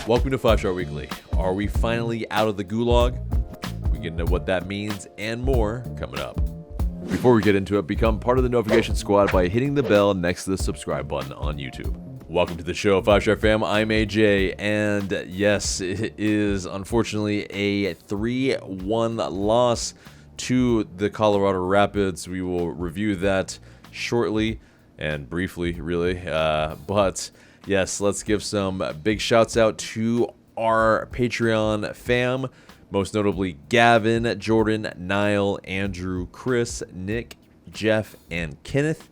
Welcome to 5-Star Weekly. Are we finally out of the Gulag? We get into what that means and more coming up. Before we get into it, become part of the notification squad by hitting the bell next to the subscribe button on YouTube. Welcome to the show, 5-Star fam. I'm AJ, and yes, it is unfortunately a 3-1 loss to the Colorado Rapids. We will review that shortly and briefly, really. But yes, let's give some big shouts out to our Patreon fam, most notably Gavin, Jordan, Niall, Andrew, Chris, Nick, Jeff, and Kenneth.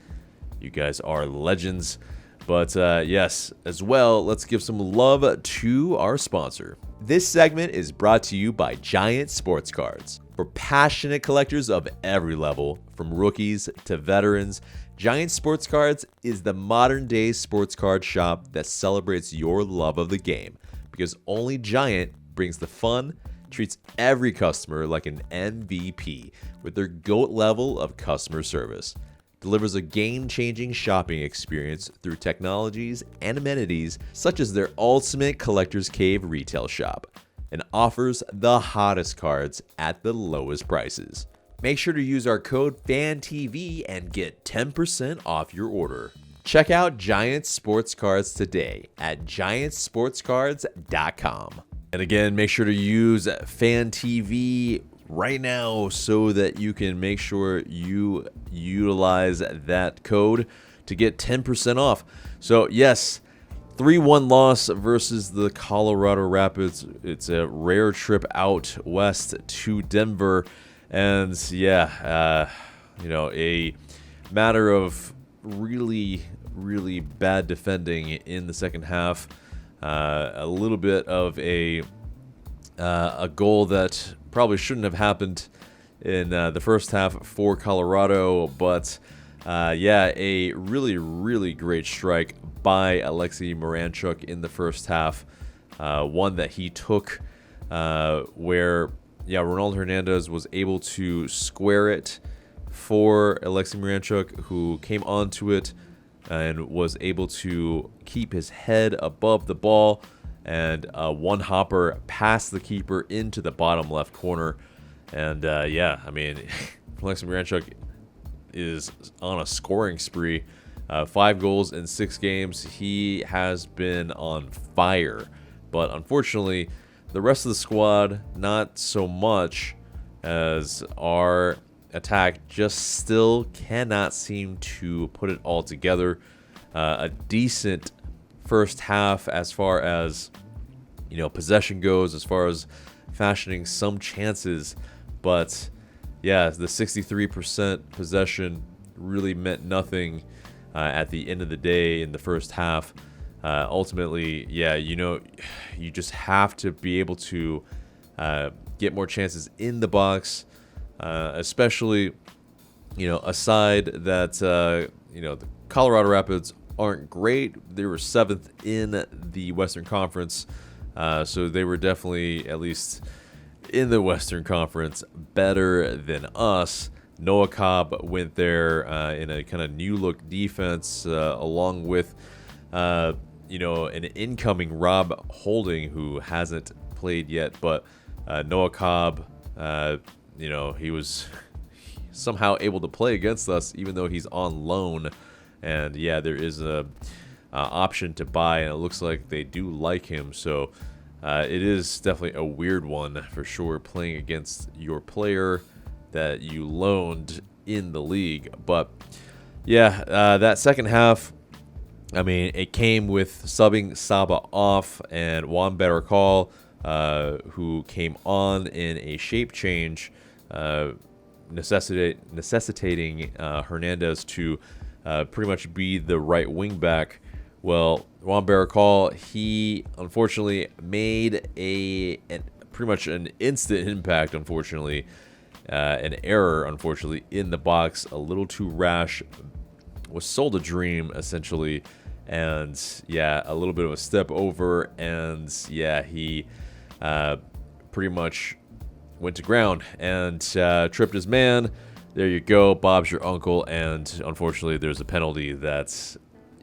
You guys are legends. But yes, as well, let's give some love to our sponsor. This segment is brought to you by Giant Sports Cards. For passionate collectors of every level, from rookies to veterans, Giant Sports Cards is the modern-day sports card shop that celebrates your love of the game, because only Giant brings the fun, treats every customer like an MVP with their GOAT level of customer service, delivers a game-changing shopping experience through technologies and amenities such as their Ultimate Collector's Cave retail shop, and offers the hottest cards at the lowest prices. Make sure to use our code FANTV and get 10% off your order. Check out Giant Sports Cards today at giantsportscards.com. And again, make sure to use FANTV right now so that you can make sure you utilize that code to get 10% off. So yes, 3-1 loss versus the Colorado Rapids. It's a rare trip out west to Denver. And yeah, a matter of really, really bad defending in the second half. A little bit of a goal that probably shouldn't have happened in the first half for Colorado. But yeah, a really, really great strike by Alexei Miranchuk in the first half. One that he took where, Ronaldo Hernandez was able to square it for Alexei Miranchuk, who came onto it and was able to keep his head above the ball, and one hopper past the keeper into the bottom left corner. And Alexei Miranchuk is on a scoring spree. 5 goals in 6 games. He has been on fire. But unfortunately, the rest of the squad, not so much, as our attack just still cannot seem to put it all together. A decent first half as far as possession goes, as far as fashioning some chances, but yeah, the 63% possession really meant nothing at the end of the day in the first half. Ultimately, you just have to be able to get more chances in the box, especially aside that the Colorado Rapids aren't great. They were 7th in the Western Conference, so they were definitely, at least in the Western Conference, better than us. Noah Cobb went there in a kind of new look defense, along with an incoming Rob Holding, who hasn't played yet, but Noah Cobb, he was somehow able to play against us even though he's on loan. And yeah, there is a option to buy, and it looks like they do like him. So it is definitely a weird one for sure, playing against your player that you loaned in the league. But yeah, that second half, it came with subbing Saba off and Juan Beracall, who came on in a shape change, necessitating Hernandez to pretty much be the right wing back. Well, Juan Beracall, he unfortunately made pretty much an instant impact, unfortunately, an error, unfortunately, in the box, a little too rash, was sold a dream, essentially, and yeah, a little bit of a step over, and yeah, he pretty much went to ground and tripped his man. There you go, Bob's your uncle, and unfortunately, there's a penalty that,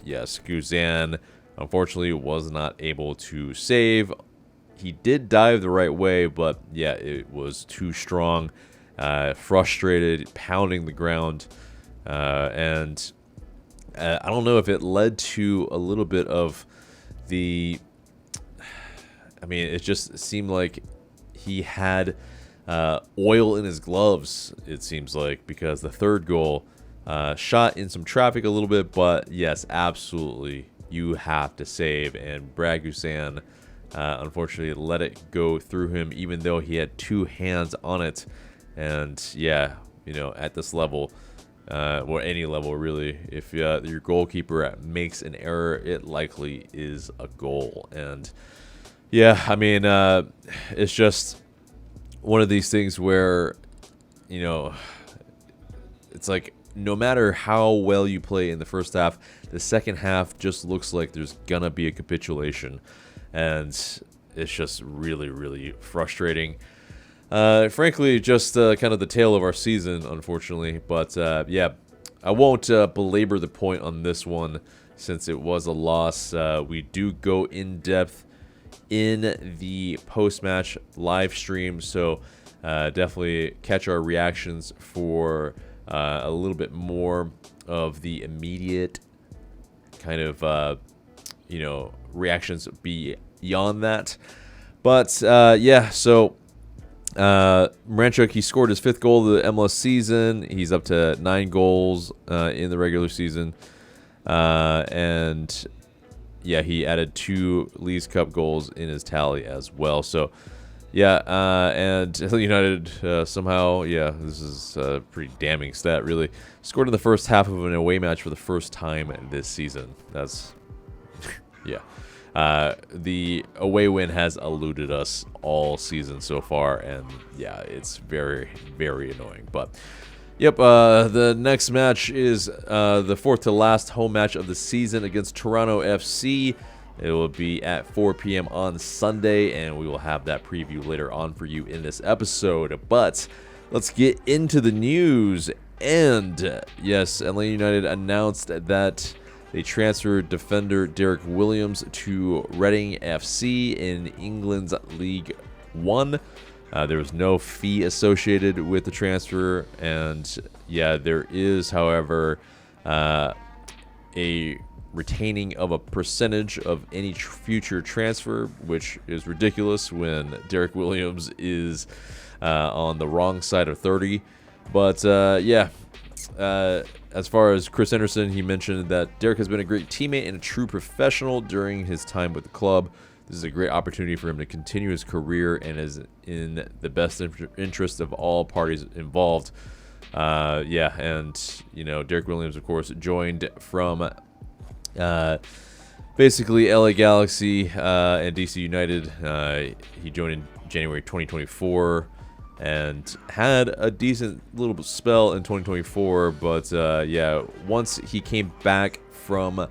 yes, Guzan unfortunately was not able to save. He did dive the right way, but yeah, it was too strong. Frustrated, pounding the ground, and I don't know if it led to a little bit of the. I mean, it just seemed like he had oil in his gloves. It seems like, because the third goal shot in some traffic a little bit, but yes, absolutely, you have to save. And Bragusan unfortunately let it go through him, even though he had two hands on it. And yeah, at this level, or any level really, if your goalkeeper makes an error, it likely is a goal. And yeah, I mean, it's just one of these things where, it's like no matter how well you play in the first half, the second half just looks like there's gonna be a capitulation. And it's just really, really frustrating. Frankly, just kind of the tale of our season, unfortunately. But yeah, I won't belabor the point on this one since it was a loss. We do go in depth in the post-match live stream, so definitely catch our reactions for a little bit more of the immediate kind of reactions beyond that. But yeah, so Moranchuk, he scored his 5th goal of the MLS season. He's up to 9 goals in the regular season, and yeah, he added 2 Leagues Cup goals in his tally as well. So yeah, and United somehow, yeah, this is a pretty damning stat, really. Scored in the first half of an away match for the first time this season. That's, yeah. The away win has eluded us all season so far, and yeah, it's very, very annoying. But yep, the next match is the 4th to last home match of the season against Toronto FC. It will be at 4 p.m. on Sunday, and we will have that preview later on for you in this episode. But let's get into the news. And yes, Atlanta United announced that they transferred defender Derrick Williams to Reading FC in England's League One. There was no fee associated with the transfer, and yeah, there is, however, a retaining of a percentage of any future transfer, which is ridiculous when Derrick Williams is on the wrong side of 30. But yeah, as far as Chris Henderson, he mentioned that Derrick has been a great teammate and a true professional during his time with the club. This is a great opportunity for him to continue his career and is in the best interest of all parties involved. Yeah, and Derrick Williams, of course, joined from basically LA Galaxy and DC United. He joined in January 2024 and had a decent little spell in 2024, but yeah, once he came back from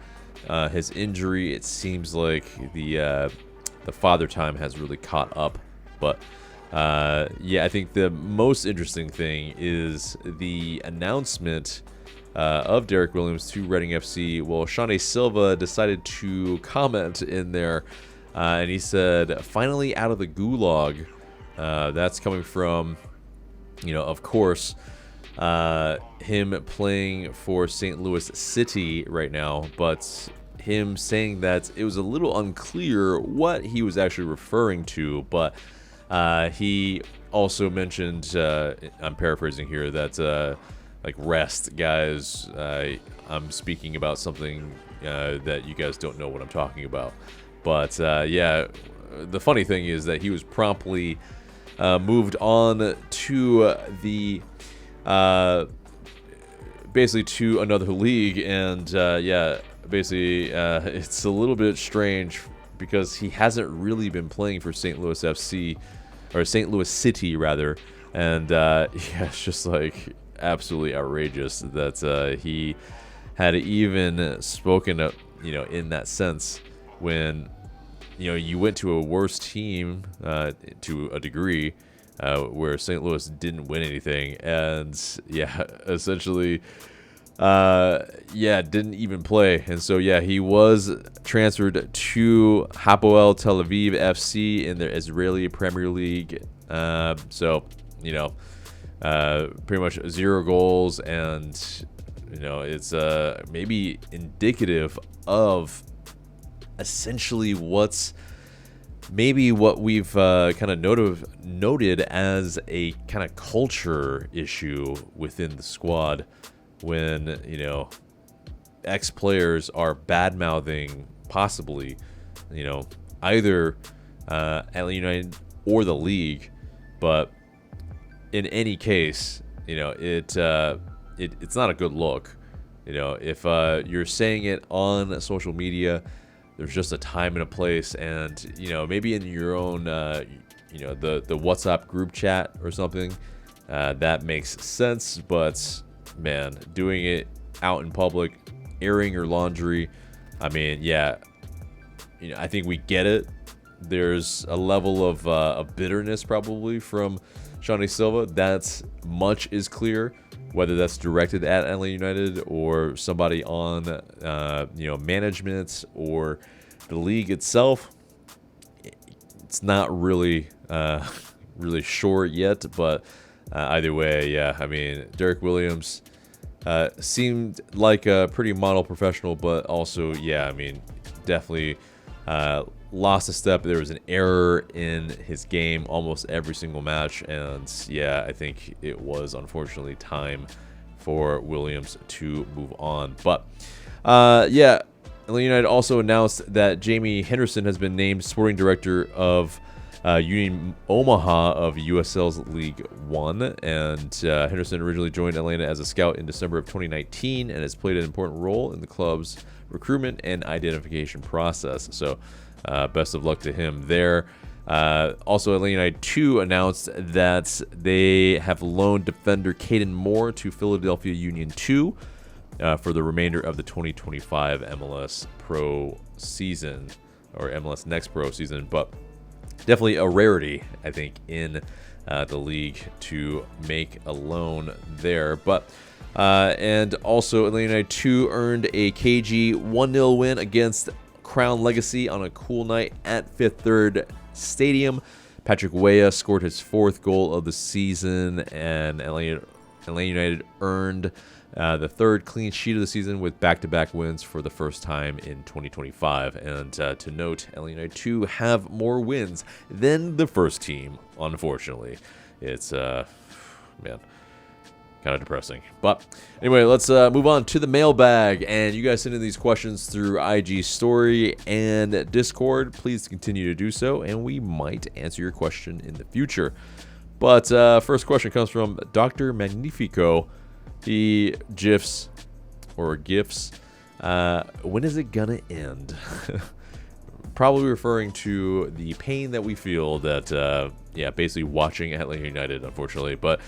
his injury, it seems like the father time has really caught up. But yeah, I think the most interesting thing is the announcement of Derrick Williams to Reading FC. Well, Xande Silva decided to comment in there, and he said, "Finally out of the Gulag." That's coming from, of course, him playing for St. Louis City right now, but him saying that it was a little unclear what he was actually referring to. But he also mentioned, I'm paraphrasing here, that like, rest, guys. I'm speaking about something that you guys don't know what I'm talking about. But yeah, the funny thing is that he was promptly moved on to the basically to another league, and yeah, basically it's a little bit strange because he hasn't really been playing for St. Louis FC, or St. Louis City rather, and yeah, it's just like absolutely outrageous that he had even spoken up, in that sense when you went to a worse team to a degree where St. Louis didn't win anything, and yeah, essentially yeah, didn't even play. And so, yeah, he was transferred to Hapoel Tel Aviv FC in the Israeli Premier League. So, you know, pretty much 0 goals, and, you know, it's maybe indicative of essentially what we've kind of noted as a kind of culture issue within the squad, when, you know, ex-players are bad-mouthing possibly, you know, either Atlanta United or the league. But in any case, you know, it's not a good look. You know, if you're saying it on social media, there's just a time and a place, and, you know, maybe in your own you know, the WhatsApp group chat or something, that makes sense. But man, doing it out in public, airing your laundry, I mean, yeah, you know, I think we get it. There's a level of bitterness probably from Xande Silva. That's much is clear, whether that's directed at Atlanta United or somebody on you know, management or the league itself. It's not really really sure yet, but either way, yeah, I mean, Derrick Williams seemed like a pretty model professional, but also, yeah, I mean, definitely lost a step. There was an error in his game almost every single match, and yeah, I think it was unfortunately time for Williams to move on. But yeah, Atlanta United also announced that Jamie Henderson has been named sporting director of Union Omaha of USL's League One, and Henderson originally joined Atlanta as a scout in December of 2019 and has played an important role in the club's recruitment and identification process. So best of luck to him there. Also, Atlanta United 2 announced that they have loaned defender Caden Moore to Philadelphia Union 2 for the remainder of the 2025 MLS Pro season, or MLS Next Pro season. But definitely a rarity, I think, in the league to make a loan there. But and also, Atlanta United 2 earned a KG 1-0 win against Crown Legacy on a cool night at Fifth Third Stadium. Patrick Weah scored his 4th goal of the season, and Atlanta United earned the 3rd clean sheet of the season with back-to-back wins for the first time in 2025. And to note, Atlanta United 2 have more wins than the first team, unfortunately. It's, man, kind of depressing. But anyway, let's move on to the mailbag. And you guys send in these questions through IG Story and Discord. Please continue to do so, and we might answer your question in the future. But first question comes from Dr. Magnifico. He GIFs, when is it gonna end? Probably referring to the pain that we feel that, yeah, basically watching Atlanta United, unfortunately. But,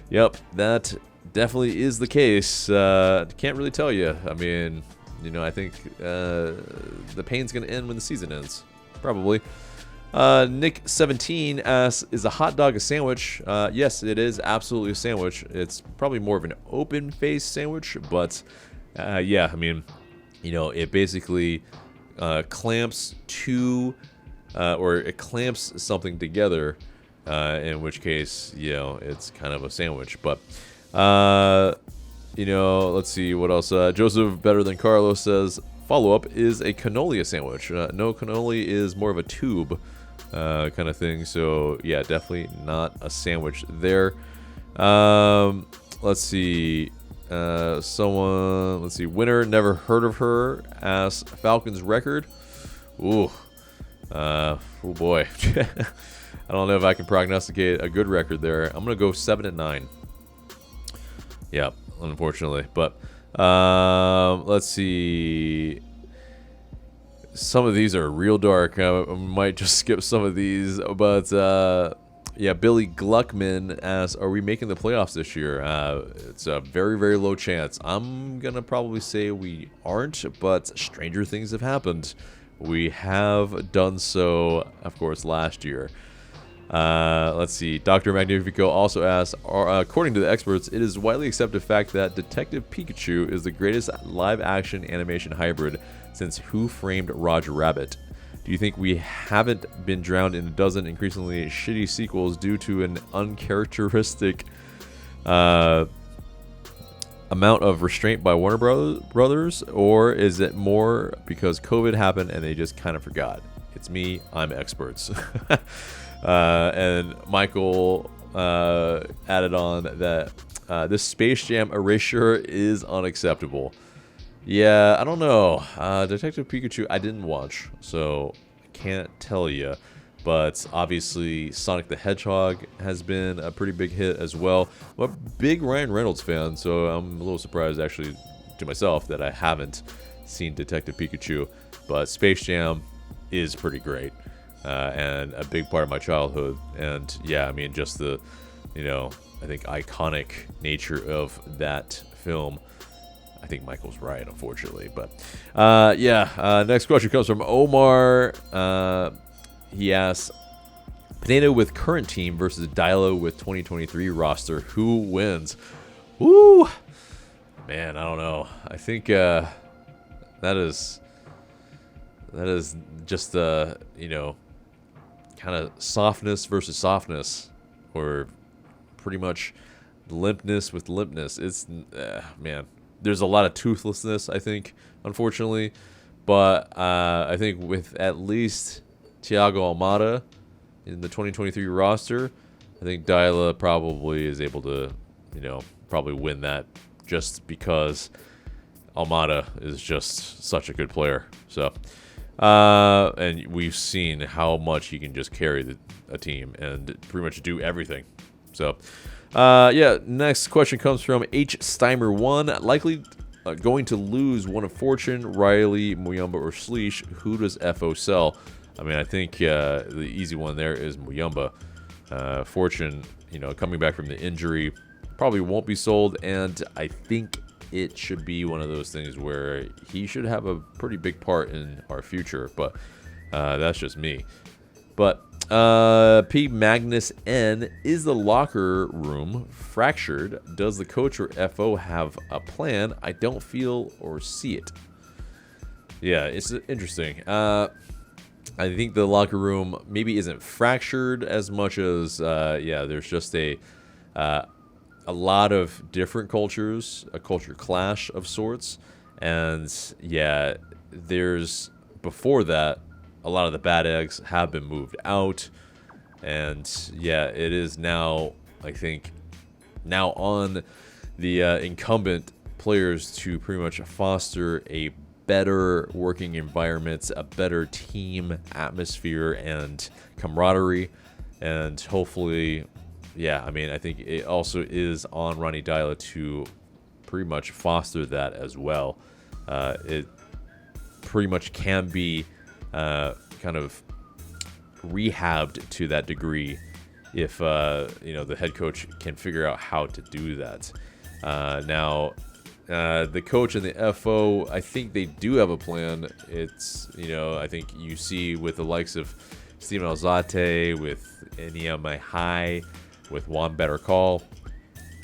yep, that definitely is the case. Can't really tell you. I mean, you know, I think the pain's gonna end when the season ends, probably. Nick17 asks, is a hot dog a sandwich? Yes, it is absolutely a sandwich. It's probably more of an open-faced sandwich, but yeah, I mean, you know, it basically clamps two, or it clamps something together, in which case, you know, it's kind of a sandwich. But, you know, let's see what else. Joseph Better Than Carlos says, follow-up, is a cannoli a sandwich? No, cannoli is more of a tube kind of thing. So, yeah, definitely not a sandwich there. Let's see. Let's see. Winner, never heard of her, asks Falcons record. Ooh. Oh, boy. I don't know if I can prognosticate a good record there. I'm going to go 7-9. Yeah, unfortunately. But let's see. Some of these are real dark. I might just skip some of these. But yeah, Billy Gluckman asks, are we making the playoffs this year? It's a very, very low chance. I'm going to probably say we aren't, but stranger things have happened. We have done so, of course, last year. Let's see. Dr. Magnifico also asks, according to the experts, it is widely accepted fact that Detective Pikachu is the greatest live-action animation hybrid since Who Framed Roger Rabbit. Do you think we haven't been drowned in a dozen increasingly shitty sequels due to an uncharacteristic amount of restraint by Warner Brothers, or is it more because COVID happened and they just kind of forgot? It's me. I'm experts. And Michael added on that this Space Jam erasure is unacceptable. Yeah, I don't know. Detective Pikachu, I didn't watch, so I can't tell you. But obviously, Sonic the Hedgehog has been a pretty big hit as well. I'm a big Ryan Reynolds fan, so I'm a little surprised actually to myself that I haven't seen Detective Pikachu. But Space Jam is pretty great and a big part of my childhood. And yeah, I mean, just the, I think iconic nature of that film. I think Michael's right, unfortunately. But next question comes from Omar. He asks, Pineda with current team versus Dilo with 2023 roster. Who wins? Woo! Man, I don't know. I think that is just kind of softness versus softness, or pretty much limpness with limpness. It's man. There's a lot of toothlessness, I think, unfortunately. But I think with at least Thiago Almada in the 2023 roster, I think Dyla probably is able to, probably win that just because Almada is just such a good player. So, and we've seen how much he can just carry a team and pretty much do everything. So, next question comes from H. Steimer1. Likely going to lose one of Fortune, Riley, Muyumba, or Sleesh. Who does FO sell? I mean, I think the easy one there is Muyumba. Fortune, coming back from the injury, probably won't be sold, and I think it should be one of those things where he should have a pretty big part in our future, but that's just me. But P. Magnus N. Is the locker room fractured? Does the coach or FO have a plan? I don't feel or see it. Yeah, it's interesting. I think the locker room maybe isn't fractured as much as, there's just a lot of different cultures, a culture clash of sorts. And, before that, a lot of the bad eggs have been moved out. And, it is now, I think, on the incumbent players to pretty much foster a better working environment, a better team atmosphere and camaraderie. And hopefully, I think it also is on Ronnie Dyla to pretty much foster that as well. It pretty much can be kind of rehabbed to that degree if the head coach can figure out how to do that. Now, the coach and the FO, I think they do have a plan. It's I think you see with the likes of Steven Alzate, with Enia Mahai, with Juan Better Call,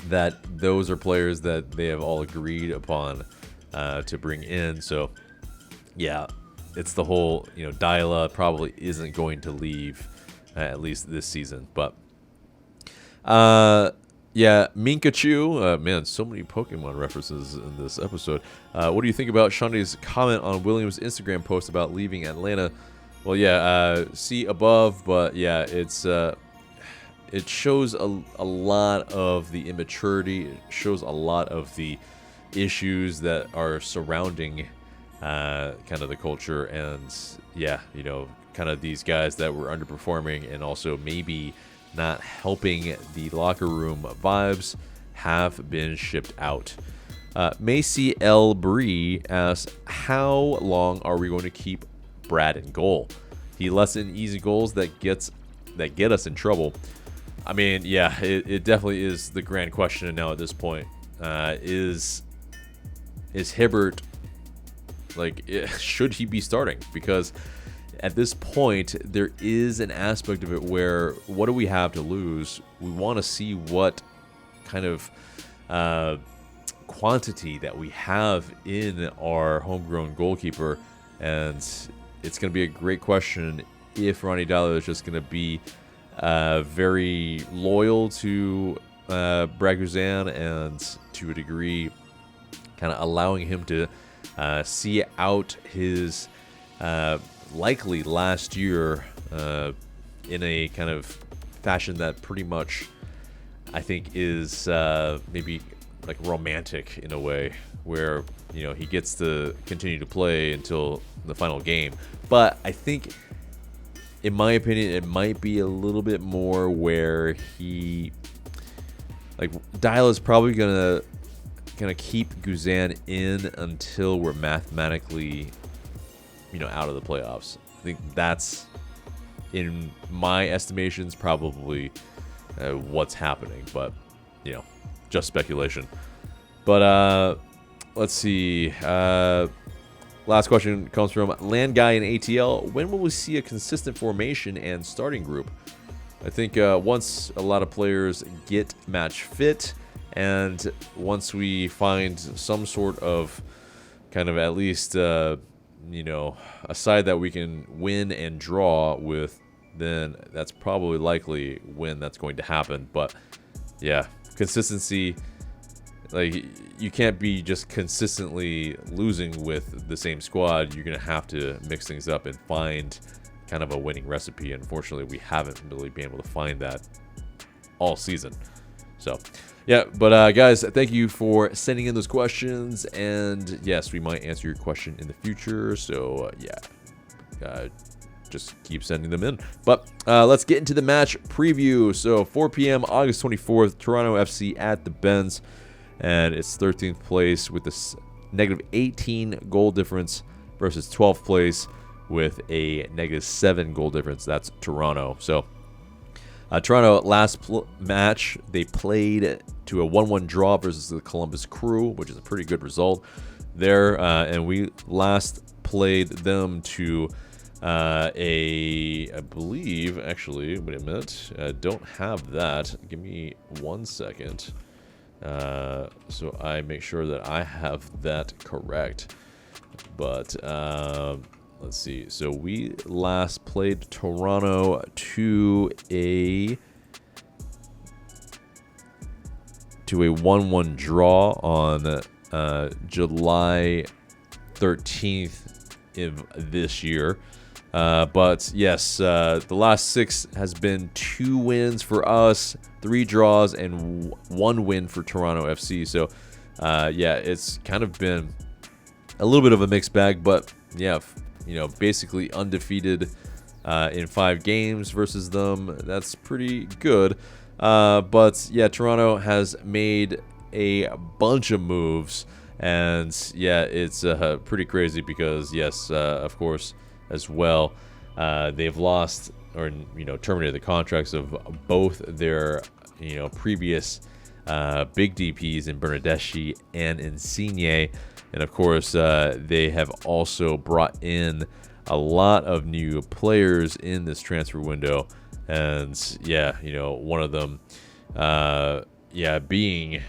that those are players that they have all agreed upon to bring in. So it's the whole, Dyla probably isn't going to leave, at least this season. But, Minkachu, man, so many Pokemon references in this episode. What do you think about Xande's comment on Williams' Instagram post about leaving Atlanta? Well, see above, but it shows a lot of the immaturity. It shows a lot of the issues that are surrounding kind of the culture, and kind of these guys that were underperforming and also maybe not helping the locker room vibes have been shipped out. Macy L. Bree asks, how long are we going to keep Brad in goal? He lets in easy goals that get us in trouble. I mean, it definitely is the grand question now at this point. Is Hibbert, should he be starting? Because at this point, there is an aspect of it where what do we have to lose? We want to see what kind of quantity that we have in our homegrown goalkeeper, and it's going to be a great question if Ronny Deila is just going to be very loyal to Braguzan and to a degree kind of allowing him to see out his likely last year in a kind of fashion that pretty much I think is maybe like romantic in a way, where he gets to continue to play until the final game. But I think, in my opinion, it might be a little bit more where Deila is probably gonna keep Guzan in until we're mathematically out of the playoffs. I think that's, in my estimations, probably what's happening, but just speculation. But let's see. Last question comes from Land Guy in ATL. When will we see a consistent formation and starting group? I think once a lot of players get match fit, and once we find some sort of kind of at least a side that we can win and draw with, then that's probably likely when that's going to happen. But yeah, consistency, like, you can't be just consistently losing with the same squad. You're going to have to mix things up and find kind of a winning recipe. Unfortunately, we haven't really been able to find that all season. So yeah, but guys, thank you for sending in those questions, and yes, we might answer your question in the future. So just keep sending them in. But let's get into the match preview. So 4 p.m. August 24th, Toronto FC at the Benz, and it's 13th place with this negative 18 goal difference versus 12th place with a negative 7 goal difference. That's Toronto. So Toronto, last match, they played to a 1-1 draw versus the Columbus Crew, which is a pretty good result there. And we last played them to I believe, actually, wait a minute, I don't have that. Give me 1 second. So I make sure that I have that correct. But let's see. So we last played Toronto to a 1-1 draw on July 13th of this year. But yes, the last 6 has been 2 wins for us, 3 draws, and 1 win for Toronto FC. So yeah, it's kind of been a little bit of a mixed bag, but yeah, basically undefeated in 5 games versus them. That's pretty good. But yeah, Toronto has made a bunch of moves, and yeah, it's pretty crazy because yes, of course, as well, they've lost or terminated the contracts of both their previous big DPs in Bernardeschi and Insigne. And of course, they have also brought in a lot of new players in this transfer window. And yeah, one of them, being,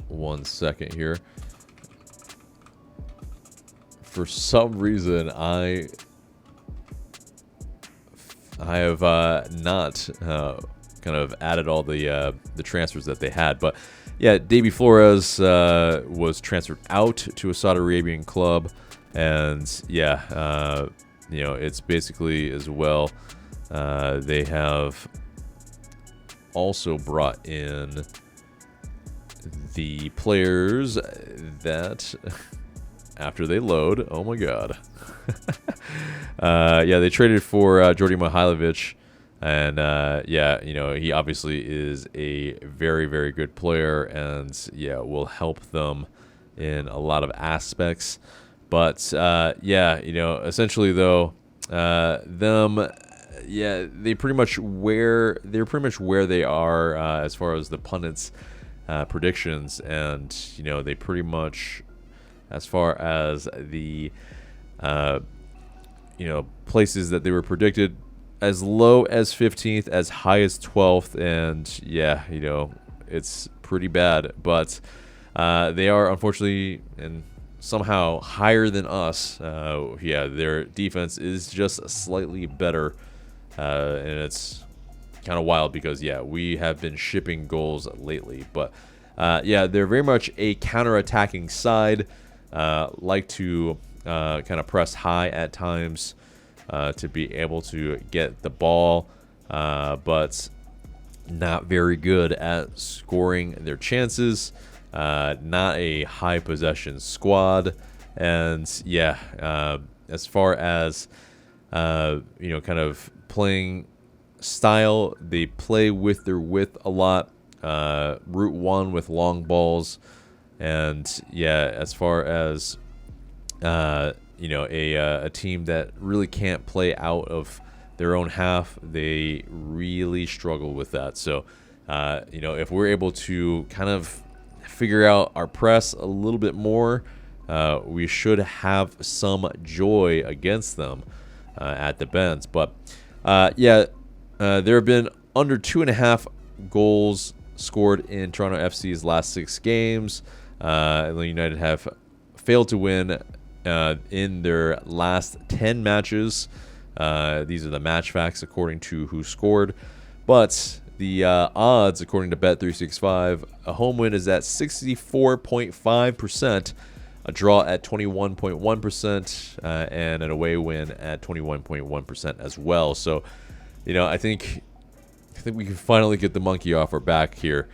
1 second here. For some reason, I have not kind of added all the transfers that they had, but yeah, Davy Flores was transferred out to a Saudi Arabian club, and yeah, it's basically as well. They have also brought in the players that after they load, oh my god. Yeah, they traded for Jordi Mihailovic, and yeah, he obviously is a very, very good player, and yeah, will help them in a lot of aspects. But yeah, essentially though, they're pretty much where they are as far as the pundits' predictions, and they pretty much, as far as the places that they were predicted as low as 15th, as high as 12th, and yeah, it's pretty bad. But they are unfortunately and somehow higher than us. Their defense is just slightly better, and it's kind of wild because we have been shipping goals lately. But they're very much a counter-attacking side, like to kind of press high at times to be able to get the ball, but not very good at scoring their chances. Not a high possession squad, and as far as kind of playing style, they play with their width a lot, route one with long balls, and as far as a team that really can't play out of their own half, they really struggle with that. So if we're able to kind of figure out our press a little bit more, we should have some joy against them at the Bends. But there have been under 2.5 goals scored in Toronto FC's last 6 games. Atlanta United have failed to win in their last 10 matches. These are the match facts according to who scored. But the odds, according to Bet365, a home win is at 64.5%, a draw at 21.1%, and an away win at 21.1% as well. So, I think we can finally get the monkey off our back here.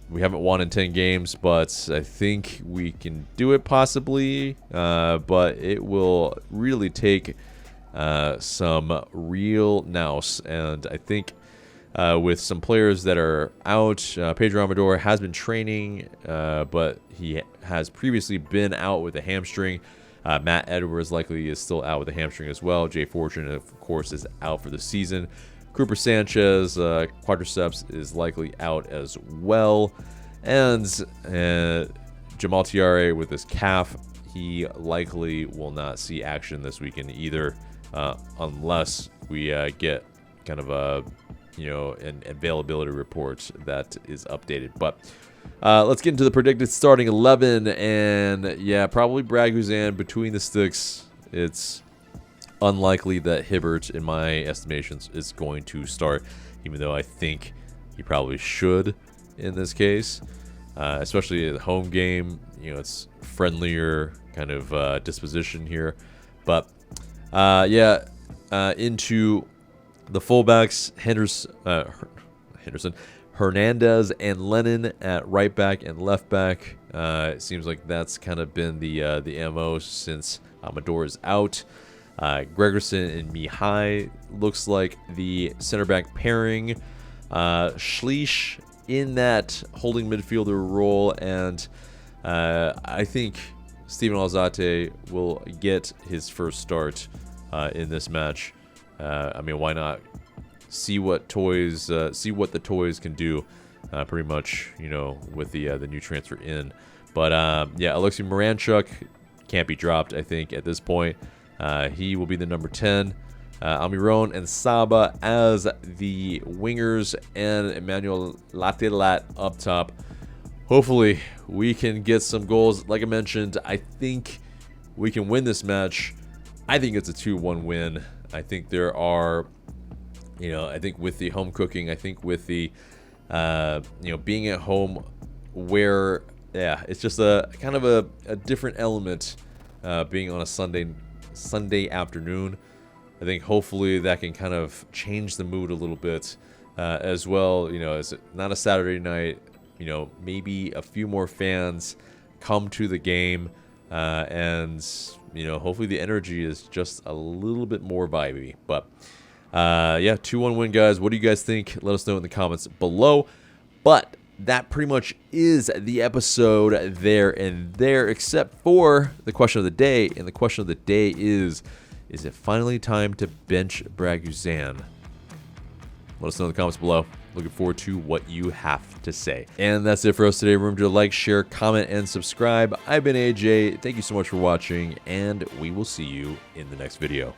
We haven't won in 10 games, but I think we can do it possibly. But it will really take some real nous. And I think with some players that are out, Pedro Amador has been training, but he has previously been out with a hamstring. Matt Edwards likely is still out with a hamstring as well. Jay Fortune, of course, is out for the season. Cooper Sanchez, quadriceps, is likely out as well. And Jamal Tiare with his calf, he likely will not see action this weekend either, unless we get kind of an availability report that is updated. But let's get into the predicted starting 11. And probably Braguzan between the sticks. It's unlikely that Hibbert, in my estimations, is going to start, even though I think he probably should in this case, especially at the home game. It's friendlier kind of disposition here. But into the fullbacks, Henderson, Hernandez, and Lennon at right back and left back. It seems like that's kind of been the MO since Amador is out. Gregerson and Mihai looks like the center back pairing. Schleich in that holding midfielder role, and I think Steven Alzate will get his first start in this match. Why not see what the toys can do? Pretty much, with the new transfer in. But Alexei Moranchuk can't be dropped, I think, at this point. He will be the number 10. Almiron and Saba as the wingers, and Emmanuel Latilat up top. Hopefully, we can get some goals. Like I mentioned, I think we can win this match. I think it's a 2-1 win. I think there are, I think with the home cooking, I think with the, being at home where, it's just a kind of a different element being on a Sunday afternoon. I think hopefully that can kind of change the mood a little bit as well. It's not a Saturday night. Maybe a few more fans come to the game, and hopefully the energy is just a little bit more vibey. But 2-1 win, guys. What do you guys think? Let us know in the comments below. But that pretty much is the episode there and there, except for the question of the day. And the question of the day is it finally time to bench Braguzan? Let us know in the comments below. Looking forward to what you have to say. And that's it for us today. Remember to like, share, comment, and subscribe. I've been AJ. Thank you so much for watching, and we will see you in the next video.